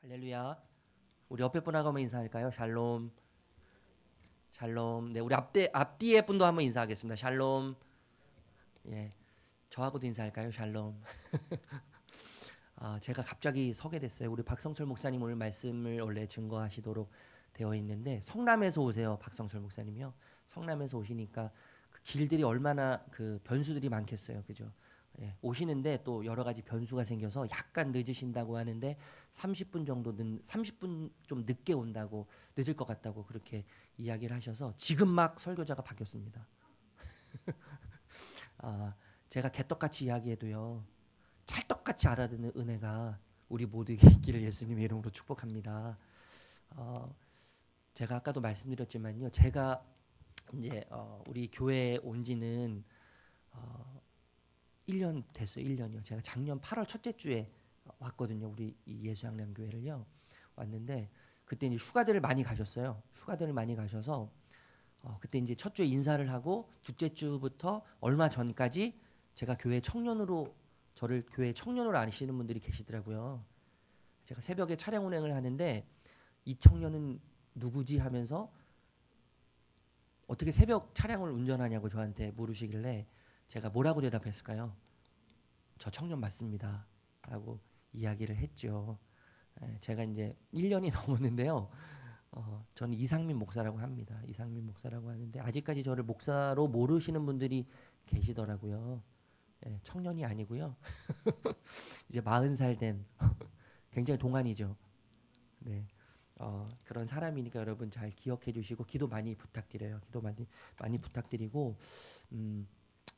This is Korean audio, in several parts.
할렐루야. 우리 옆에 분하고 한번 인사할까요? 샬롬. 샬롬. 네, 우리 앞뒤에 분도 한번 인사하겠습니다. 샬롬. 예, 저하고도 인사할까요? 샬롬. 제가 갑자기 서게 됐어요. 우리 박성철 목사님 오늘 말씀을 원래 증거하시도록 되어 있는데 성남에서 오세요. 박성철 목사님이요. 성남에서 오시니까 그 길들이 얼마나 그 변수들이 많겠어요. 그죠? 예, 오시는데 또 여러 가지 변수가 생겨서 약간 늦으신다고 하는데 30분 좀 늦게 온다고 늦을 것 같다고 그렇게 이야기를 하셔서 지금 막 설교자가 바뀌었습니다. 아, 제가 개떡같이 이야기해도요. 찰떡같이 알아듣는 은혜가 우리 모두에게 있기를 예수님의 이름으로 축복합니다. 어, 제가 아까도 말씀드렸지만요. 제가 이제 우리 교회에 온 지는 어, 1년 됐어요. 1년이요. 제가 작년 8월 첫째 주에 왔거든요. 우리 이 예수양남교회를요. 왔는데 그때 이제 휴가들을 많이 가셨어요. 휴가들을 많이 가셔서 그때 이제 첫 주에 인사를 하고 둘째 주부터 얼마 전까지 제가 교회 청년으로 저를 교회 청년으로 아시는 분들이 계시더라고요. 제가 새벽에 차량 운행을 하는데 이 청년은 누구지 하면서 어떻게 새벽 차량을 운전하냐고 저한테 물으시길래 제가 뭐라고 대답했을까요? 저 청년 맞습니다. 라고 이야기를 했죠. 제가 이제 1년이 넘었는데요. 저는 이상민 목사라고 합니다. 이상민 목사라고 하는데 아직까지 저를 목사로 모르시는 분들이 계시더라고요. 청년이 아니고요. 이제 40살 된 굉장히 동안이죠. 네. 그런 사람이니까 여러분 잘 기억해 주시고 기도 많이 부탁드려요. 기도 많이 부탁드리고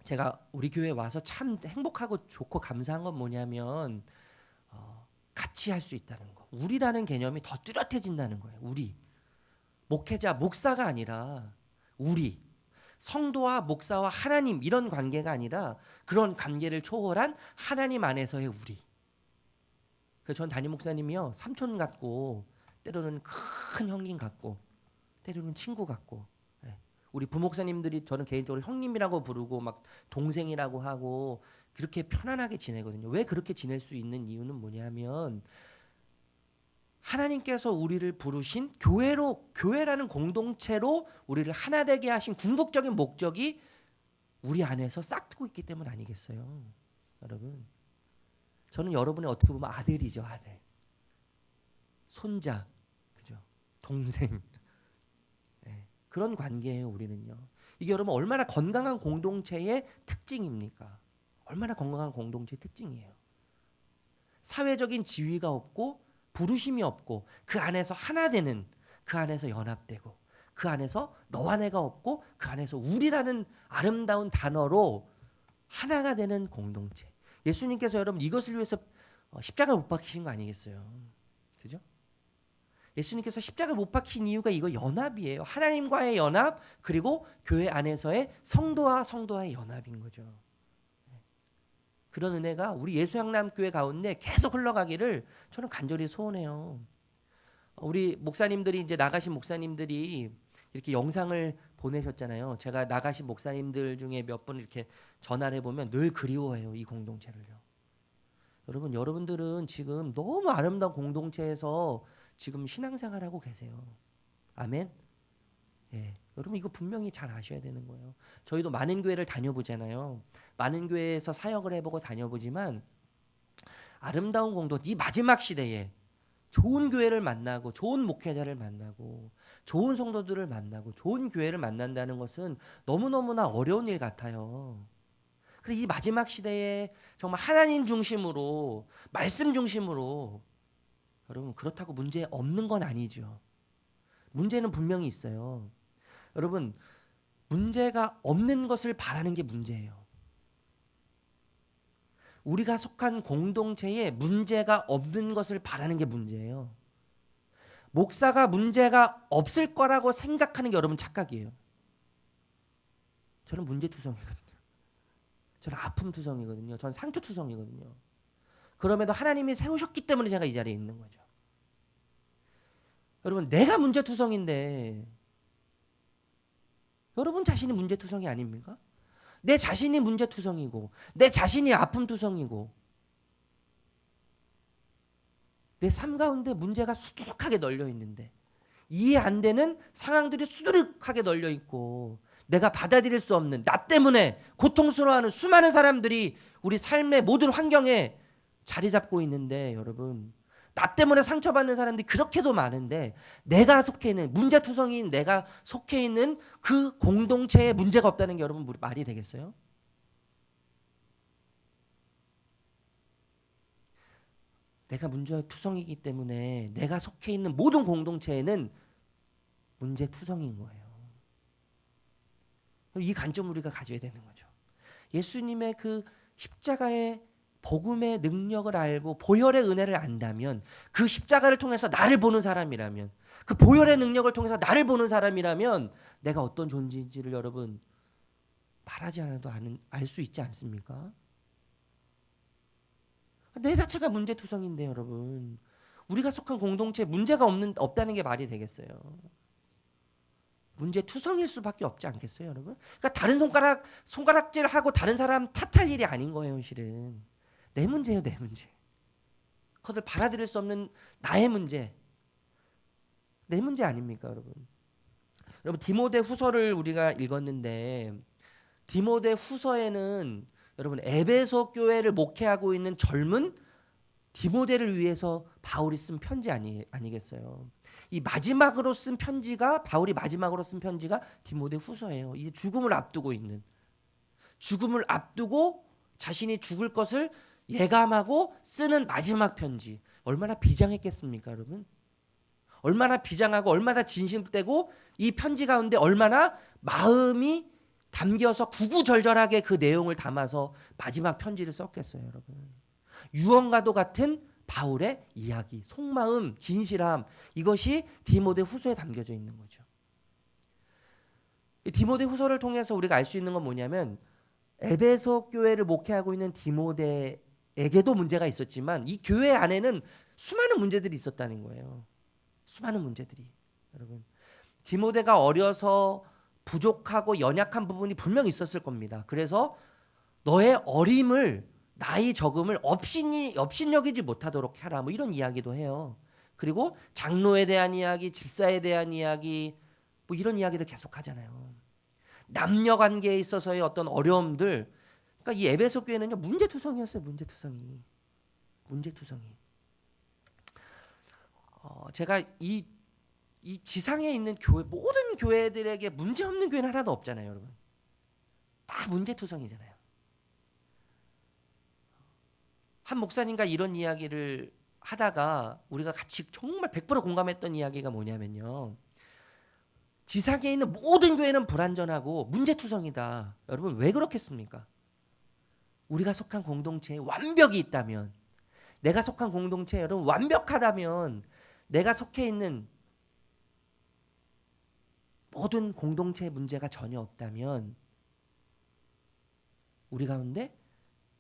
제가 우리 교회 와서 참 행복하고 좋고 감사한 건 뭐냐면 같이 할 수 있다는 거. 우리라는 개념이 더 뚜렷해진다는 거예요. 우리 목회자, 목사가 아니라 우리 성도와 목사와 하나님 이런 관계가 아니라 그런 관계를 초월한 하나님 안에서의 우리. 그래서 전 담임 목사님이요 삼촌 같고 때로는 큰 형님 같고 때로는 친구 같고 우리 부목사님들이 저는 개인적으로 형님이라고 부르고 막 동생이라고 하고 그렇게 편안하게 지내거든요. 왜 그렇게 지낼 수 있는 이유는 뭐냐면 하나님께서 우리를 부르신 교회라는 공동체로 우리를 하나 되게 하신 궁극적인 목적이 우리 안에서 싹트고 있기 때문 아니겠어요, 여러분? 저는 여러분의 어떻게 보면 아들이죠, 아들. 손자, 그죠? 동생. 그런 관계예요, 우리는요. 이게 여러분 얼마나 건강한 공동체의 특징입니까? 얼마나 건강한 공동체의 특징이에요. 사회적인 지위가 없고 부르심이 없고 그 안에서 하나 되는 그 안에서 연합되고 그 안에서 너와 내가 없고 그 안에서 우리라는 아름다운 단어로 하나가 되는 공동체. 예수님께서 여러분 이것을 위해서 십자가를 못 박히신 거 아니겠어요? 그죠? 예수님께서 십자가를 못 박힌 이유가 이거 연합이에요. 하나님과의 연합 그리고 교회 안에서의 성도와의 연합인 거죠. 그런 은혜가 우리 예수양남교회 가운데 계속 흘러가기를 저는 간절히 소원해요. 우리 목사님들이 이제 나가신 목사님들이 이렇게 영상을 보내셨잖아요. 제가 나가신 목사님들 중에 몇 분 이렇게 전화를 해보면 늘 그리워해요. 이 공동체를요. 여러분들은 지금 너무 아름다운 공동체에서 지금 신앙생활하고 계세요. 아멘. 예, 여러분 이거 분명히 잘 아셔야 되는 거예요. 저희도 많은 교회를 다녀보잖아요. 많은 교회에서 사역을 해보고 다녀보지만 아름다운 공동체 이 마지막 시대에 좋은 교회를 만나고 좋은 목회자를 만나고 좋은 성도들을 만나고 좋은 교회를 만난다는 것은 너무너무나 어려운 일 같아요. 그리고 이 마지막 시대에 정말 하나님 중심으로 말씀 중심으로 여러분 그렇다고 문제 없는 건 아니죠. 문제는 분명히 있어요. 여러분 문제가 없는 것을 바라는 게 문제예요. 우리가 속한 공동체에 문제가 없는 것을 바라는 게 문제예요. 목사가 문제가 없을 거라고 생각하는 게 여러분 착각이에요. 저는 문제투성이거든요. 저는 아픔투성이거든요. 저는 상처투성이거든요. 그럼에도 하나님이 세우셨기 때문에 제가 이 자리에 있는 거죠. 여러분 내가 문제투성인데 여러분 자신이 문제투성이 아닙니까? 내 자신이 문제투성이고 내 자신이 아픔투성이고 내 삶 가운데 문제가 수두룩하게 널려 있는데, 이해 안 되는 상황들이 수두룩하게 널려 있고, 내가 받아들일 수 없는, 나 때문에 고통스러워하는 수많은 사람들이 우리 삶의 모든 환경에 자리 잡고 있는데, 여러분, 나 때문에 상처받는 사람들이 그렇게도 많은데, 내가 속해 있는, 문제투성이인 내가 속해 있는 그 공동체에 문제가 없다는 게 여러분 말이 되겠어요? 내가 문제투성이기 때문에 내가 속해 있는 모든 공동체에는 문제투성인 거예요. 이 관점을 우리가 가져야 되는 거죠. 예수님의 그 십자가의 복음의 능력을 알고 보혈의 은혜를 안다면, 그 십자가를 통해서 나를 보는 사람이라면, 그 보혈의 능력을 통해서 나를 보는 사람이라면 내가 어떤 존재인지를 여러분 말하지 않아도 알 수 있지 않습니까? 내 자체가 문제투성인데 여러분, 우리가 속한 공동체에 문제가 없다는 게 말이 되겠어요? 문제투성일 수밖에 없지 않겠어요, 여러분? 그러니까 다른 손가락질하고 다른 사람 탓할 일이 아닌 거예요, 실은. 내 문제예요, 내 문제. 그것을 받아들일 수 없는 나의 문제. 내 문제 아닙니까, 여러분? 여러분, 디모데 후서를 우리가 읽었는데, 디모데 후서에는 여러분, 에베소 교회를 목회하고 있는 젊은 디모데를 위해서 바울이 쓴 편지 아니겠어요? 이 마지막으로 쓴 편지가, 바울이 마지막으로 쓴 편지가 디모데 후서예요. 이제 죽음을 앞두고 있는, 죽음을 앞두고 자신이 죽을 것을 예감하고 쓰는 마지막 편지. 얼마나 비장했겠습니까, 여러분? 얼마나 비장하고 얼마나 진심되고, 이 편지 가운데 얼마나 마음이 담겨서 구구절절하게 그 내용을 담아서 마지막 편지를 썼겠어요, 여러분. 유언과도 같은 바울의 이야기, 속마음, 진실함, 이것이 디모데 후서에 담겨져 있는 거죠. 디모데 후서를 통해서 우리가 알 수 있는 건 뭐냐면, 에베소 교회를 목회하고 있는 디모데에게도 문제가 있었지만 이 교회 안에는 수많은 문제들이 있었다는 거예요. 수많은 문제들이. 여러분, 디모데가 어려서 부족하고 연약한 부분이 분명히 있었을 겁니다. 그래서 너의 어림을, 나이 적음을 업신여기지 못하도록 해라, 뭐 이런 이야기도 해요. 그리고 장로에 대한 이야기, 집사에 대한 이야기, 뭐 이런 이야기도 계속 하잖아요. 남녀 관계에 있어서의 어떤 어려움들. 그러니까 이 에베소 교회는요, 문제투성이었어요. 문제투성이. 제가 이 지상에 있는 교회, 모든 교회들에게 문제 없는 교회는 하나도 없잖아요, 여러분. 다 문제투성이잖아요. 한 목사님과 이런 이야기를 하다가 우리가 같이 정말 100% 공감했던 이야기가 뭐냐면요, 지상에 있는 모든 교회는 불완전하고 문제투성이다. 여러분, 왜 그렇겠습니까? 우리가 속한 공동체에 완벽이 있다면, 내가 속한 공동체에 여러분 완벽하다면, 내가 속해 있는 모든 공동체의 문제가 전혀 없다면 우리 가운데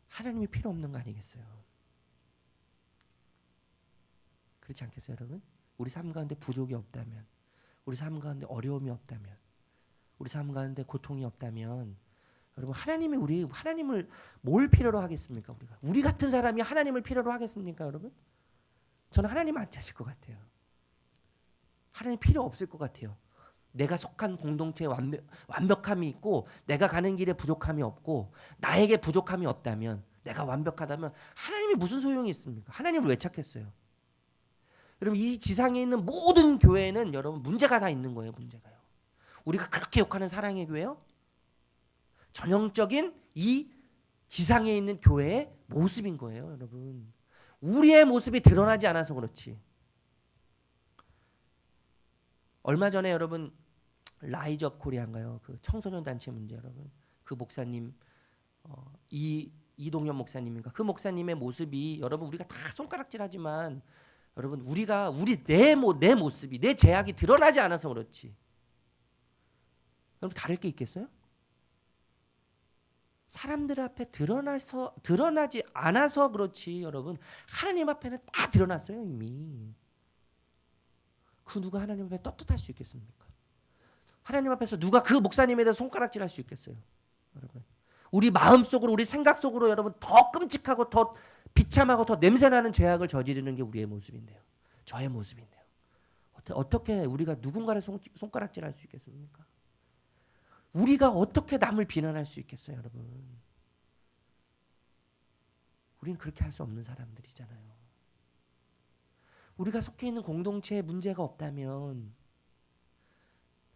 하나님이 필요 없는 거 아니겠어요? 그렇지 않겠어요, 여러분? 우리 삶 가운데 부족이 없다면, 우리 삶 가운데 어려움이 없다면, 우리 삶 가운데 고통이 없다면, 여러분, 하나님을 뭘 필요로 하겠습니까? 우리 같은 사람이 하나님을 필요로 하겠습니까, 여러분? 저는 하나님 안 찾을 것 같아요. 하나님 필요 없을 것 같아요. 내가 속한 공동체에 완벽함이 있고, 내가 가는 길에 부족함이 없고, 나에게 부족함이 없다면, 내가 완벽하다면 하나님이 무슨 소용이 있습니까? 하나님을 왜 찾겠어요? 여러분, 이 지상에 있는 모든 교회는 여러분 문제가 다 있는 거예요. 문제가요. 우리가 그렇게 욕하는 사랑의 교회요, 전형적인 이 지상에 있는 교회의 모습인 거예요, 여러분. 우리의 모습이 드러나지 않아서 그렇지. 얼마 전에 여러분, 라이즈 업 코리아인가요? 그 청소년 단체 문제, 여러분. 그 목사님, 이동현 목사님인가? 그 목사님의 모습이, 여러분, 우리가 다 손가락질하지만 여러분, 내 모습이, 내 죄악이 드러나지 않아서 그렇지. 여러분, 다를 게 있겠어요? 사람들 앞에 드러나지 않아서 그렇지, 여러분. 하나님 앞에는 다 드러났어요, 이미. 그 누가 하나님 앞에 떳떳할 수 있겠습니까? 하나님 앞에서 누가 그 목사님에 대해서 손가락질할 수 있겠어요, 여러분? 우리 마음 속으로, 우리 생각 속으로 여러분 더 끔찍하고 더 비참하고 더 냄새나는 죄악을 저지르는 게 우리의 모습인데요. 저의 모습인데요. 어떻게 우리가 누군가를 손가락질할 수 있겠습니까? 우리가 어떻게 남을 비난할 수 있겠어요, 여러분? 우리는 그렇게 할 수 없는 사람들이잖아요. 우리가 속해 있는 공동체에 문제가 없다면,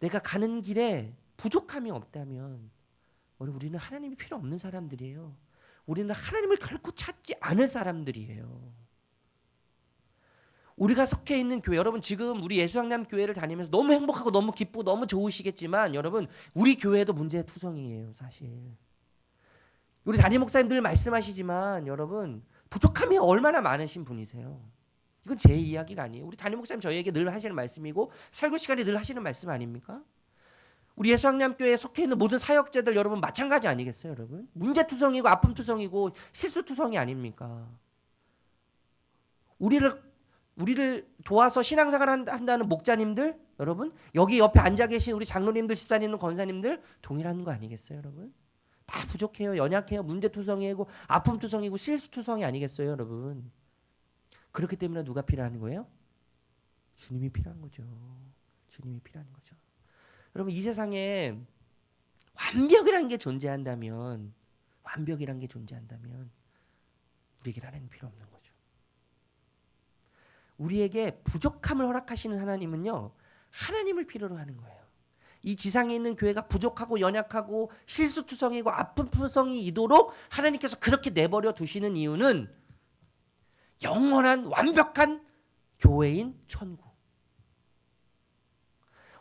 내가 가는 길에 부족함이 없다면 우리는 하나님이 필요 없는 사람들이에요. 우리는 하나님을 결코 찾지 않을 사람들이에요. 우리가 속해 있는 교회, 여러분 지금 우리 예수양남 교회를 다니면서 너무 행복하고 너무 기쁘고 너무 좋으시겠지만 여러분 우리 교회도 문제투성이에요. 사실 우리 담임 목사님 늘 말씀하시지만 여러분 부족함이 얼마나 많으신 분이세요. 이건 제 이야기가 아니에요. 우리 담임 목사님 저희에게 늘 하시는 말씀이고 설교 시간에 늘 하시는 말씀 아닙니까? 우리 예수양남교회에 속해 있는 모든 사역자들 여러분 마찬가지 아니겠어요, 여러분? 문제투성이고 아픔투성이고 실수투성이 아닙니까? 우리를 도와서 신앙생활 한다는 목자님들 여러분, 여기 옆에 앉아 계신 우리 장로님들, 집사님들, 권사님들 동일한 거 아니겠어요, 여러분? 다 부족해요, 연약해요, 문제투성이고 아픔투성이고 실수투성이 아니겠어요, 여러분? 그렇기 때문에 누가 필요한 거예요? 주님이 필요한 거죠. 주님이 필요한 거죠. 여러분 이 세상에 완벽이라는 게 존재한다면 우리에게 하나님 필요 없는 거죠. 우리에게 부족함을 허락하시는 하나님은요, 하나님을 필요로 하는 거예요. 이 지상에 있는 교회가 부족하고 연약하고 실수투성이고 아픔투성이이도록 하나님께서 그렇게 내버려 두시는 이유는 영원한 완벽한 교회인 천국,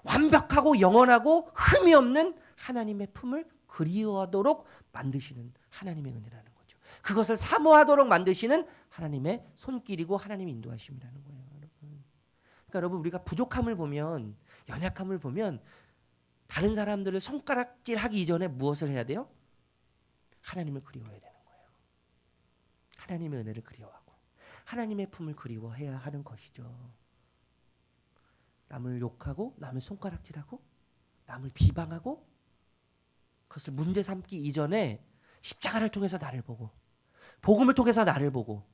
완벽하고 영원하고 흠이 없는 하나님의 품을 그리워하도록 만드시는 하나님의 은혜라는 거죠. 그것을 사모하도록 만드시는 하나님의 손길이고 하나님의 인도하심이라는 거예요, 여러분. 그러니까 여러분 우리가 부족함을 보면, 연약함을 보면 다른 사람들을 손가락질하기 이전에 무엇을 해야 돼요? 하나님을 그리워해야 되는 거예요. 하나님의 은혜를 그리워하고 하나님의 품을 그리워해야 하는 것이죠. 남을 욕하고 남을 손가락질하고 남을 비방하고 그것을 문제 삼기 이전에 십자가를 통해서 나를 보고 복음을 통해서 나를 보고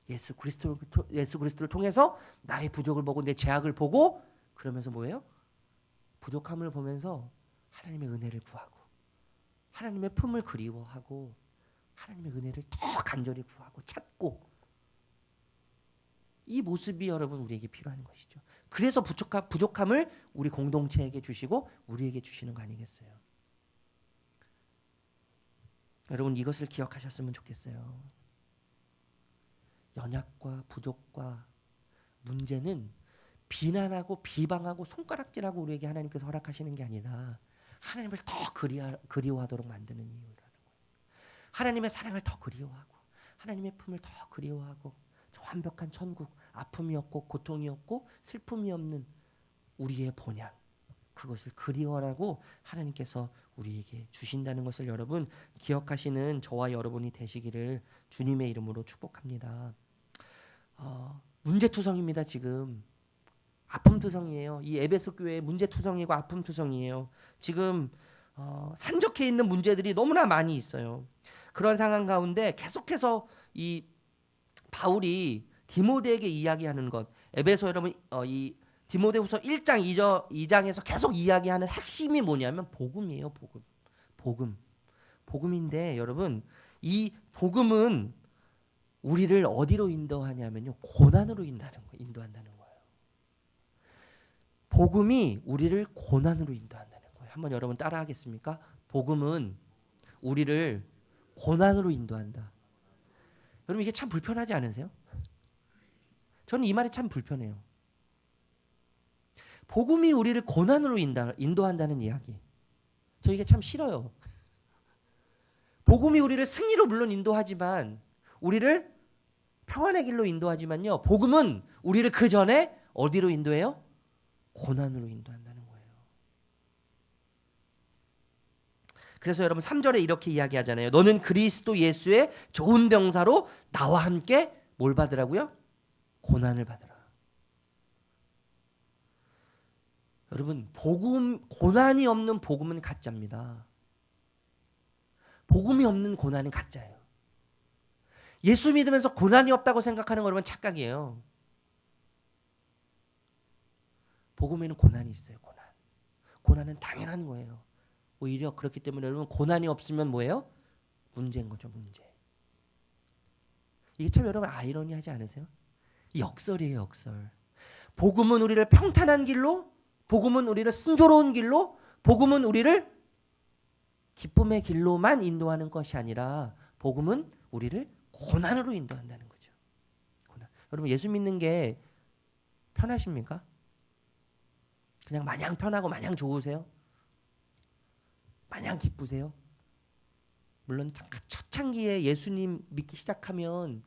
예수 그리스도를 통해서 나의 부족을 보고 내 죄악을 보고 그러면서 뭐예요? 부족함을 보면서 하나님의 은혜를 구하고 하나님의 품을 그리워하고 하나님의 은혜를 더 간절히 구하고 찾고, 이 모습이 여러분 우리에게 필요한 것이죠. 그래서 부족함을 우리 공동체에게 주시고 우리에게 주시는 거 아니겠어요? 여러분 이것을 기억하셨으면 좋겠어요. 연약과 부족과 문제는 비난하고 비방하고 손가락질하고 우리에게 하나님께서 허락하시는 게 아니라 하나님을 더 그리워하도록 만드는 이유라는 거예요. 하나님의 사랑을 더 그리워하고 하나님의 품을 더 그리워하고 저 완벽한 천국, 아픔이 없고 고통이 없고 슬픔이 없는 우리의 본향, 그것을 그리워하라고 하나님께서 우리에게 주신다는 것을 여러분 기억하시는 저와 여러분이 되시기를 주님의 이름으로 축복합니다. 문제투성입니다. 지금 아픔투성이에요. 이 에베소 교회 문제투성이고 아픔투성이에요. 지금 산적해 있는 문제들이 너무나 많이 있어요. 그런 상황 가운데 계속해서 이 바울이 디모데에게 이야기하는 것, 에베소 여러분 이 디모데후서 1장 2장에서 계속 이야기하는 핵심이 뭐냐면 복음이에요. 복음인데 여러분 이 복음은 우리를 어디로 인도하냐면요, 고난으로 인도한다는 거예요. 복음이 우리를 고난으로 인도한다는 거예요. 한번 여러분 따라하겠습니까? 복음은 우리를 고난으로 인도한다. 여러분 이게 참 불편하지 않으세요? 저는 이 말이 참 불편해요. 복음이 우리를 고난으로 인도한다는 이야기, 저 이게 참 싫어요. 복음이 우리를 승리로 물론 인도하지만, 우리를 평안의 길로 인도하지만요, 복음은 우리를 그 전에 어디로 인도해요? 고난으로 인도한다는 거예요. 그래서 여러분 3절에 이렇게 이야기하잖아요. 너는 그리스도 예수의 좋은 병사로 나와 함께 뭘 받으라고요? 고난을 받으라. 여러분 고난이 없는 복음은 가짜입니다. 복음이 없는 고난은 가짜예요. 예수 믿으면서 고난이 없다고 생각하는 거 여러분 착각이에요. 복음에는 고난이 있어요. 고난. 고난은 당연한 거예요. 오히려 그렇기 때문에 여러분 고난이 없으면 뭐예요? 문제인 거죠. 문제. 이게 참 여러분 아이러니하지 않으세요? 역설이에요. 역설. 복음은 우리를 평탄한 길로, 복음은 우리를 순조로운 길로, 복음은 우리를 기쁨의 길로만 인도하는 것이 아니라 복음은 우리를 고난으로 인도한다는 거죠. 고난. 여러분 예수 믿는 게 편하십니까? 그냥 마냥 편하고 마냥 좋으세요? 마냥 기쁘세요? 물론 초창기에 예수님 믿기 시작하면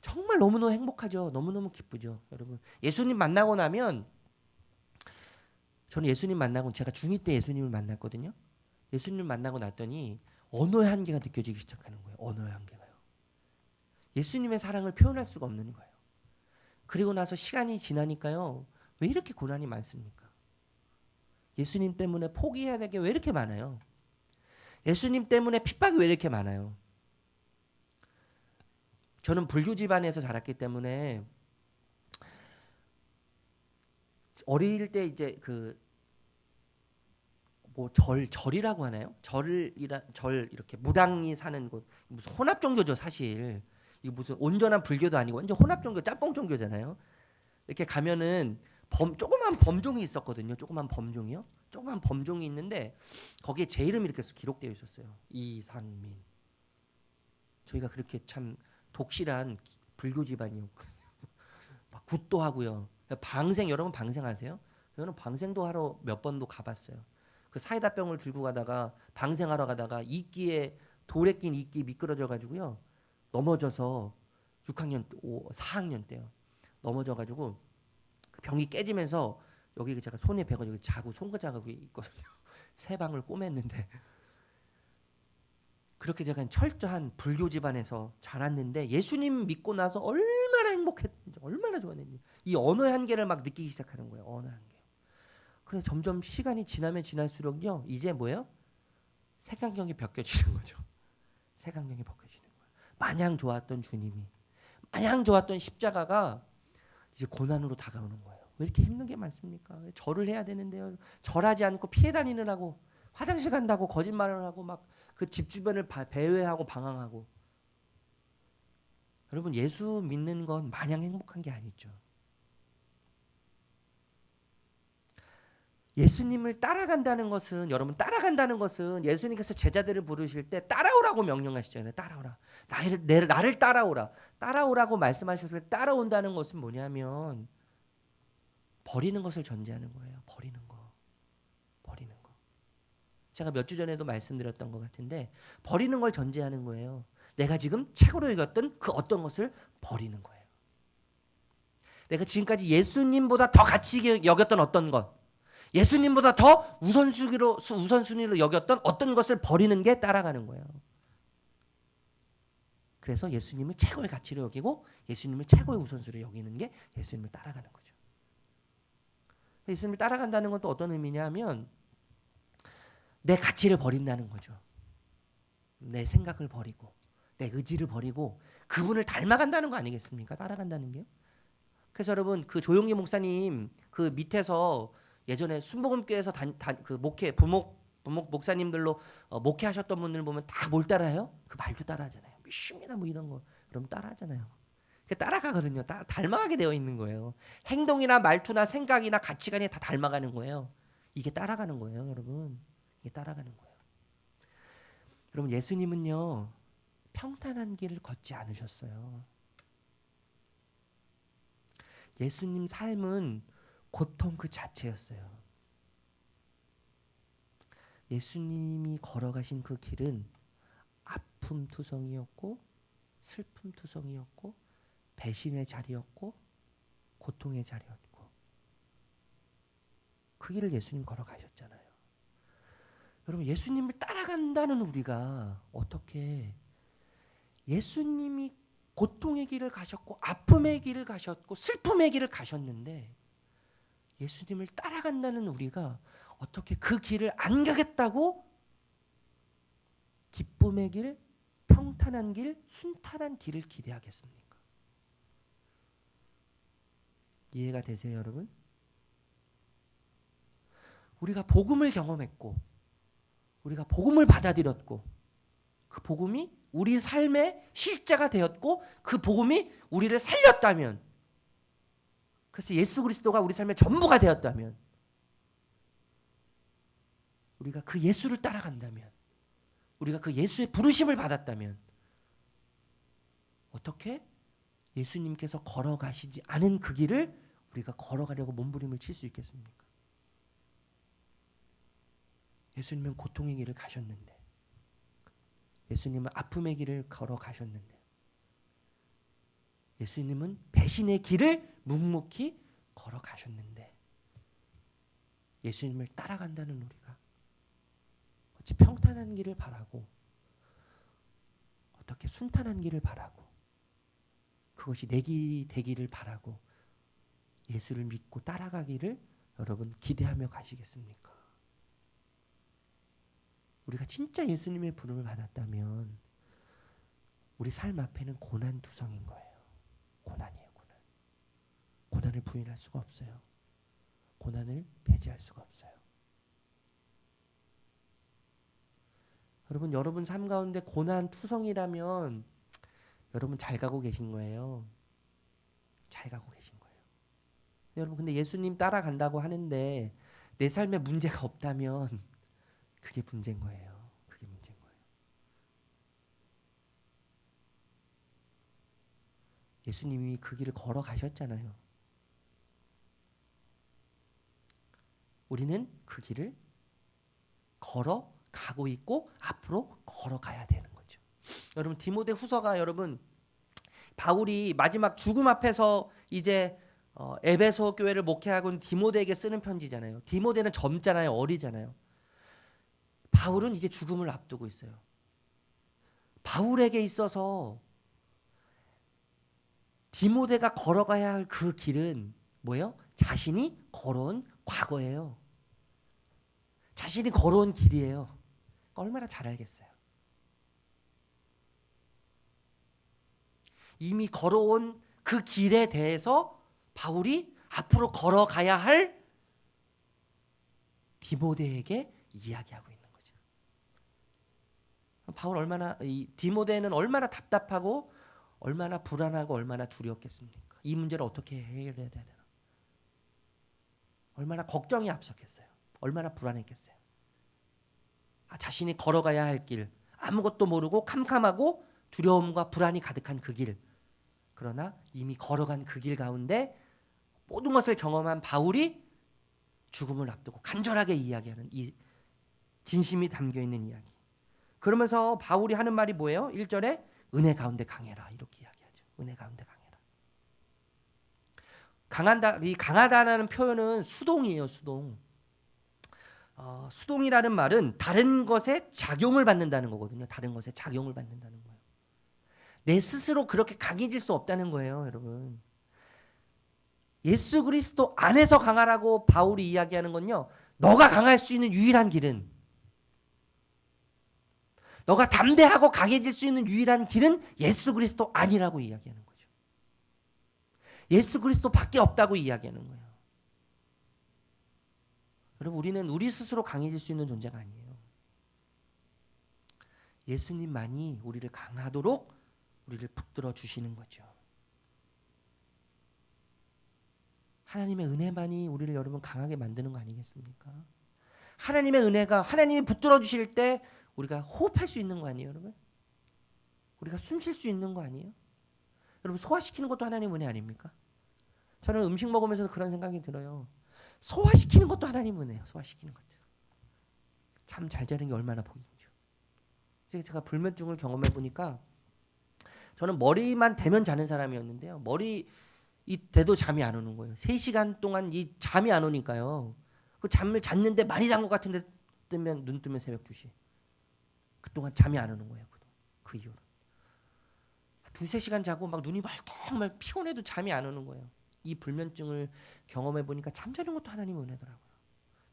정말 너무너무 행복하죠. 너무너무 기쁘죠. 여러분 예수님 만나고 나면, 저는 예수님 만나고 제가 중2 때 예수님을 만났거든요. 예수님을 만나고 났더니 언어의 한계가 느껴지기 시작하는 거예요. 언어의 한계가요. 예수님의 사랑을 표현할 수가 없는 거예요. 그리고 나서 시간이 지나니까요. 왜 이렇게 고난이 많습니까? 예수님 때문에 포기해야 될 게 왜 이렇게 많아요? 예수님 때문에 핍박이 왜 이렇게 많아요? 저는 불교 집안에서 자랐기 때문에 어릴 때 이제 그 뭐 절이라고 하나요? 절 이렇게 무당이 사는 곳, 무슨 혼합 종교죠 사실. 이거 무슨 온전한 불교도 아니고 완전 혼합 종교, 짬뽕 종교잖아요. 이렇게 가면은 조그만 범종이 있었거든요. 조그만 범종이요. 조그만 범종이 있는데 거기에 제 이름이 이렇게 기록되어 있었어요. 이상민. 저희가 그렇게 참 독실한 불교 집안이었거든요. 막 굿도 하고요. 방생, 여러분 방생하세요? 저는 방생도 하러 몇 번도 가봤어요. 그 사이다병을 들고 가다가 방생하러 가다가 이끼에 돌에 낀 이끼 미끄러져 가지고요. 넘어져서 6학년 4학년 때요. 넘어져 가지고 그 병이 깨지면서 여기 제가 손에 베고 여기 자고 손가락이 있거든요. 세 방울 꼬맸는데 그렇게 제가 철저한 불교 집안에서 자랐는데 예수님 믿고 나서 얼마나 행복했는지, 얼마나 좋았는지 이 언어의 한계를 막 느끼기 시작하는 거예요. 언어의 한계. 그래서 점점 시간이 지나면 지날수록요. 이제 뭐예요? 색안경이 벗겨지는 거죠. 색안경이 벗겨지는 거예요. 마냥 좋았던 주님이, 마냥 좋았던 십자가가 이제 고난으로 다가오는 거예요. 왜 이렇게 힘든 게 많습니까? 절을 해야 되는데요. 절하지 않고 피해 다니느라고 화장실 간다고 거짓말을 하고 막 그 집 주변을 배회하고 방황하고. 여러분 예수 믿는 건 마냥 행복한 게 아니죠. 예수님을 따라간다는 것은, 여러분 따라간다는 것은 예수님께서 제자들을 부르실 때 따라오라고 명령하시잖아요. 따라오라. 나를 따라오라. 따라오라고 말씀하셨을 때 따라온다는 것은 뭐냐면 버리는 것을 전제하는 거예요. 버리는 거. 버리는 거. 제가 몇 주 전에도 말씀드렸던 것 같은데 버리는 걸 전제하는 거예요. 내가 지금 최고로 여겼던 그 어떤 것을 버리는 거예요. 내가 지금까지 예수님보다 더 가치 있게 여겼던 어떤 것, 예수님보다 더 우선순위로 여겼던 어떤 것을 버리는 게 따라가는 거예요. 그래서 예수님을 최고의 가치로 여기고 예수님을 최고의 우선순위로 여기는 게 예수님을 따라가는 거죠. 예수님을 따라간다는 건 또 어떤 의미냐면 내 가치를 버린다는 거죠. 내 생각을 버리고 내 의지를 버리고 그분을 닮아간다는 거 아니겠습니까? 따라간다는 게요. 그래서 여러분 그 조용기 목사님 그 밑에서 예전에 순복음교회에서 그 부목 목사님들로 목회하셨던 분들 보면 다 뭘 따라해요? 그 말도 따라하잖아요. 미십니다 뭐 이런 거. 그럼 따라하잖아요. 따라가거든요. 닮아가게 되어 있는 거예요. 행동이나 말투나 생각이나 가치관이 다 닮아가는 거예요. 이게 따라가는 거예요, 여러분. 이게 따라가는 거예요. 여러분 예수님은요 평탄한 길을 걷지 않으셨어요. 예수님 삶은 고통 그 자체였어요. 예수님이 걸어가신 그 길은 아픔 투성이었고 슬픔 투성이었고 배신의 자리였고 고통의 자리였고 그 길을 예수님 걸어가셨잖아요. 여러분 예수님을 따라간다는 우리가 어떻게 예수님이 고통의 길을 가셨고 아픔의 길을 가셨고 슬픔의 길을 가셨는데 예수님을 따라간다는 우리가 어떻게 그 길을 안 가겠다고 기쁨의 길, 평탄한 길, 순탄한 길을 기대하겠습니까? 이해가 되세요, 여러분? 우리가 복음을 경험했고, 우리가 복음을 받아들였고, 그 복음이 우리 삶의 실제가 되었고, 그 복음이 우리를 살렸다면, 그래서 예수 그리스도가 우리 삶의 전부가 되었다면, 우리가 그 예수를 따라간다면, 우리가 그 예수의 부르심을 받았다면, 어떻게 예수님께서 걸어가시지 않은 그 길을 우리가 걸어가려고 몸부림을 칠 수 있겠습니까? 예수님은 고통의 길을 가셨는데, 예수님은 아픔의 길을 걸어가셨는데, 예수님은 배신의 길을 묵묵히 걸어가셨는데, 예수님을 따라간다는 우리가 어찌 평탄한 길을 바라고, 어떻게 순탄한 길을 바라고, 그것이 내 길이 되기를 바라고 예수를 믿고 따라가기를 여러분 기대하며 가시겠습니까? 우리가 진짜 예수님의 부름을 받았다면 우리 삶 앞에는 고난투성인 거예요. 고난이에요, 고난. 고난을 부인할 수가 없어요. 고난을 배제할 수가 없어요. 여러분 삶 가운데 고난투성이라면 여러분 잘 가고 계신 거예요. 잘 가고 계신 거예요. 여러분 근데 예수님 따라간다고 하는데 내 삶에 문제가 없다면 그게 문제인 거예요. 그게 문제인 거예요. 예수님이 그 길을 걸어가셨잖아요. 우리는 그 길을 걸어가고 있고 앞으로 걸어가야 되는 거죠. 여러분 디모데 후서가 여러분 바울이 마지막 죽음 앞에서 이제 에베소 교회를 목회하고 있는 디모데에게 쓰는 편지잖아요. 디모데는 젊잖아요. 어리잖아요. 바울은 이제 죽음을 앞두고 있어요. 바울에게 있어서 디모데가 걸어가야 할 그 길은 뭐예요? 자신이 걸어온 과거예요. 자신이 걸어온 길이에요. 얼마나 잘 알겠어요. 이미 걸어온 그 길에 대해서 바울이 앞으로 걸어가야 할 디모데에게 이야기하고 있는 거죠. 디모데는 얼마나 답답하고 얼마나 불안하고 얼마나 두려웠겠습니까? 이 문제를 어떻게 해결해야 되나? 얼마나 걱정이 앞섰겠어요. 얼마나 불안했겠어요. 자신이 걸어가야 할 길, 아무것도 모르고 캄캄하고 두려움과 불안이 가득한 그 길. 그러나 이미 걸어간 그 길 가운데 모든 것을 경험한 바울이 죽음을 앞두고 간절하게 이야기하는 이 진심이 담겨있는 이야기. 그러면서 바울이 하는 말이 뭐예요? 1절에 은혜 가운데 강해라 이렇게 이야기하죠. 은혜 가운데 강해라. 이 강하다는 표현은 수동이에요. 수동. 수동이라는 말은 다른 것에 작용을 받는다는 거거든요. 다른 것에 작용을 받는다는 거예요. 내 스스로 그렇게 강해질 수 없다는 거예요, 여러분. 예수 그리스도 안에서 강하라고 바울이 이야기하는 건요. 너가 강할 수 있는 유일한 길은, 너가 담대하고 강해질 수 있는 유일한 길은 예수 그리스도 아니라고 이야기하는 거죠. 예수 그리스도밖에 없다고 이야기하는 거예요. 여러분 우리는 우리 스스로 강해질 수 있는 존재가 아니에요. 예수님만이 우리를 강하도록 우리를 붙들어 주시는 거죠. 하나님의 은혜만이 우리를 여러분 강하게 만드는 거 아니겠습니까? 하나님의 은혜가 하나님이 붙들어 주실 때 우리가 호흡할 수 있는 거 아니에요, 여러분? 우리가 숨 쉴 수 있는 거 아니에요? 여러분 소화시키는 것도 하나님 은혜 아닙니까? 저는 음식 먹으면서 그런 생각이 들어요. 소화시키는 것도 하나님 은혜예요. 소화시키는 것도. 잠 잘 자는 게 얼마나 복이죠. 제가 불면증을 경험해 보니까 저는 머리만 대면 자는 사람이었는데요. 머리 이때도 잠이 안 오는 거예요. 3시간 동안 이 잠이 안 오니까요. 그 잠을 잤는데 많이 잔 것 같은데 눈 뜨면 새벽 2시. 그동안 잠이 안 오는 거예요. 그 이후로. 2-3시간 자고 막 눈이 말똥말 피곤해도 잠이 안 오는 거예요. 이 불면증을 경험해 보니까 잠자는 것도 하나님 은혜더라고요.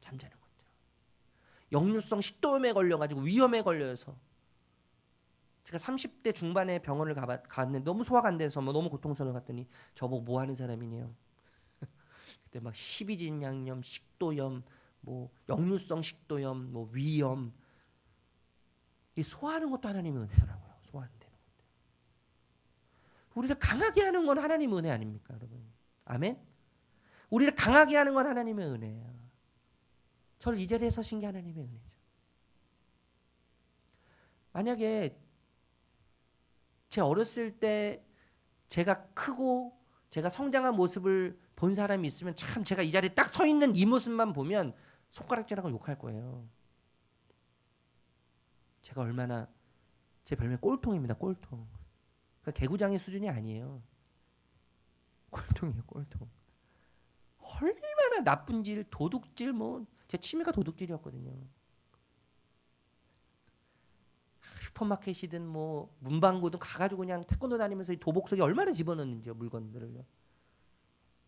잠자는 것도. 역류성 식도염에 걸려가지고 위염에 걸려서 제가 30대 중반에 병원을 갔는데 너무 소화가 안 돼서 뭐 너무 고통스러워 갔더니 저보고 뭐 하는 사람이네요. 그때 막 십이진양염, 식도염, 뭐 역류성 식도염, 뭐 위염, 이 소화하는 것도 하나님의 은혜더라고요. 소화하는 데는. 우리를 강하게 하는 건 하나님의 은혜 아닙니까, 여러분? 아멘. 우리를 강하게 하는 건 하나님의 은혜예요. 저를 이 자리에 서신 게 하나님의 은혜죠. 만약에 제 어렸을 때 제가 크고 제가 성장한 모습을 본 사람이 있으면 참 제가 이 자리에 딱 서 있는 이 모습만 보면 손가락질하고 욕할 거예요. 제가 얼마나 제 별명 꼴통입니다. 꼴통. 그러니까 개구장의 수준이 아니에요. 꼴통이에요. 꼴통. 얼마나 나쁜 질, 도둑질 뭐 제 취미가 도둑질이었거든요. 슈퍼마켓이든 뭐 문방구든 가가지고 그냥 태권도 다니면서 이 도복 속에 얼마나 집어넣는지요 물건들을요.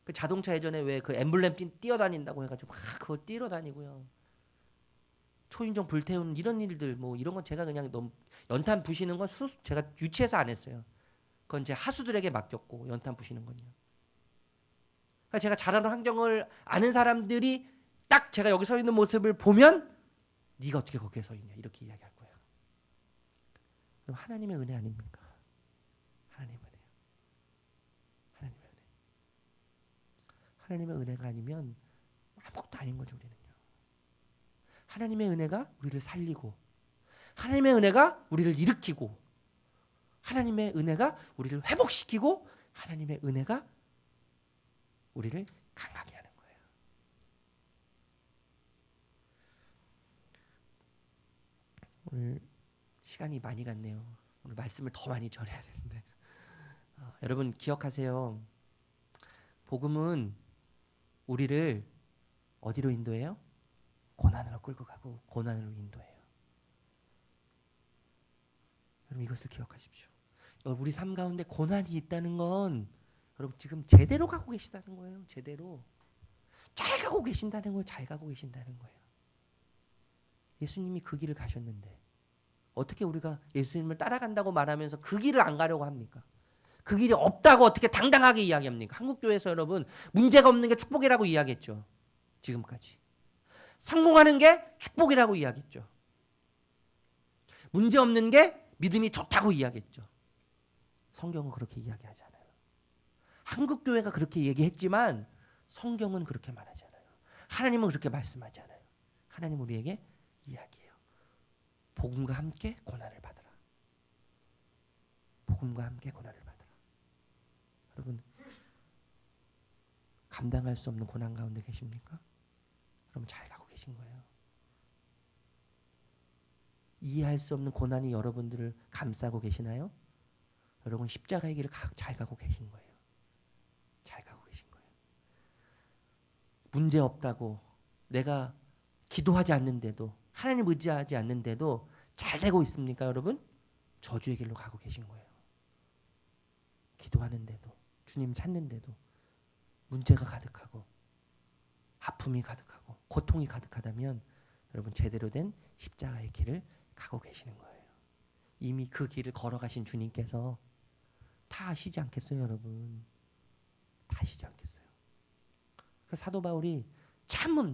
그 자동차 예전에 왜 그 엠블렘 뛰어다닌다고 해가지고 막 그거 뛰러 다니고요. 초인종 불태우는 이런 일들 뭐 이런 건 제가 그냥 너무 연탄 부시는 건 제가 유치해서 안 했어요. 그건 제 하수들에게 맡겼고 연탄 부시는 건요. 그러니까 제가 자라는 환경을 아는 사람들이 딱 제가 여기 서 있는 모습을 보면 네가 어떻게 거기에 서 있냐 이렇게 이야기할 거예요. 그럼 하나님의 은혜 아닙니까? 하나님의 은혜. 하나님의 은혜. 하나님의 은혜가 아니면 아무것도 아닌 거죠 우리는요. 하나님의 은혜가 우리를 살리고 하나님의 은혜가 우리를 일으키고 하나님의 은혜가 우리를 회복시키고 하나님의 은혜가 우리를 강하게 하는 거예요. 오늘 시간이 많이 갔네요. 오늘 말씀을 더 많이 전해야 되는데 여러분 기억하세요. 복음은 우리를 어디로 인도해요? 고난으로 끌고 가고 고난으로 인도해요. 여러분 이것을 기억하십시오. 우리 삶 가운데 고난이 있다는 건 여러분 지금 제대로 가고 계시다는 거예요. 제대로 잘 가고 계신다는 거예요. 잘 가고 계신다는 거예요. 예수님이 그 길을 가셨는데 어떻게 우리가 예수님을 따라간다고 말하면서 그 길을 안 가려고 합니까? 그 길이 없다고 어떻게 당당하게 이야기합니까? 한국교회에서 여러분 문제가 없는 게 축복이라고 이야기했죠. 지금까지. 성공하는 게 축복이라고 이야기했죠. 문제 없는 게 믿음이 좋다고 이야기했죠. 성경은 그렇게 이야기하지 않아요. 한국교회가 그렇게 얘기했지만 성경은 그렇게 말하지 않아요. 하나님은 그렇게 말씀하지 않아요. 하나님은 우리에게 이야기해요. 복음과 함께 고난을 받으라. 복음과 함께 고난을 받으라. 여러분 감당할 수 없는 고난 가운데 계십니까? 여러분 잘 가고 계신 거예요. 이해할 수 없는 고난이 여러분들을 감싸고 계시나요? 여러분 십자가의 길을 잘 가고 계신 거예요. 잘 가고 계신 거예요. 문제 없다고 내가 기도하지 않는데도 하나님 의지하지 않는데도 잘 되고 있습니까 여러분? 저주의 길로 가고 계신 거예요. 기도하는데도 주님 찾는데도 문제가 가득하고 아픔이 가득하고 고통이 가득하다면 여러분 제대로 된 십자가의 길을 가고 계시는 거예요. 이미 그 길을 걸어가신 주님께서 다 아시지 않겠어요 여러분? 다 아시지 않겠어요? 그 사도 바울이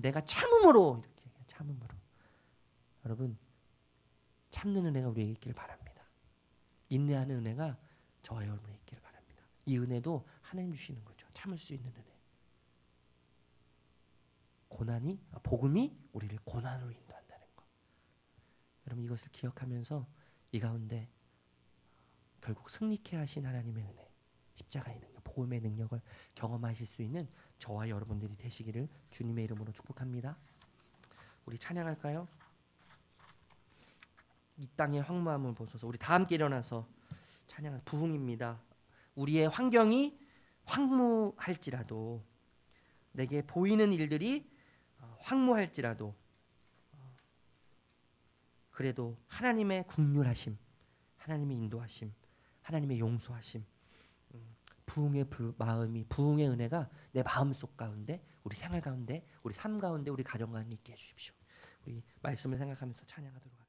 내가 참음으로 이렇게 얘기해요. 참음으로. 여러분 참는 은혜가 우리에게 있기를 바랍니다. 인내하는 은혜가 저와 여러분에게 있기를 바랍니다. 이 은혜도 하나님 주시는 거죠. 참을 수 있는 은혜. 복음이 우리를 고난으로 인도한다는 것. 여러분 이것을 기억하면서 이 가운데 결국 승리케 하신 하나님의 은혜, 십자가의 능력, 복음의 능력을 경험하실 수 있는 저와 여러분들이 되시기를 주님의 이름으로 축복합니다. 우리 찬양할까요? 이 땅의 황무함을 보소서. 우리 다 함께 일어나서 찬양한 부흥입니다. 우리의 환경이 황무할지라도 내게 보이는 일들이 황무할지라도 그래도 하나님의 긍휼하심, 하나님의 인도하심, 하나님의 용서하심, 부흥의 마음이 부흥의 은혜가 내 마음속 가운데 우리 생활 가운데 우리 삶 가운데 우리 가정 가운데 있게 해주십시오. 우리 말씀을 생각하면서 찬양하도록 하겠습니다.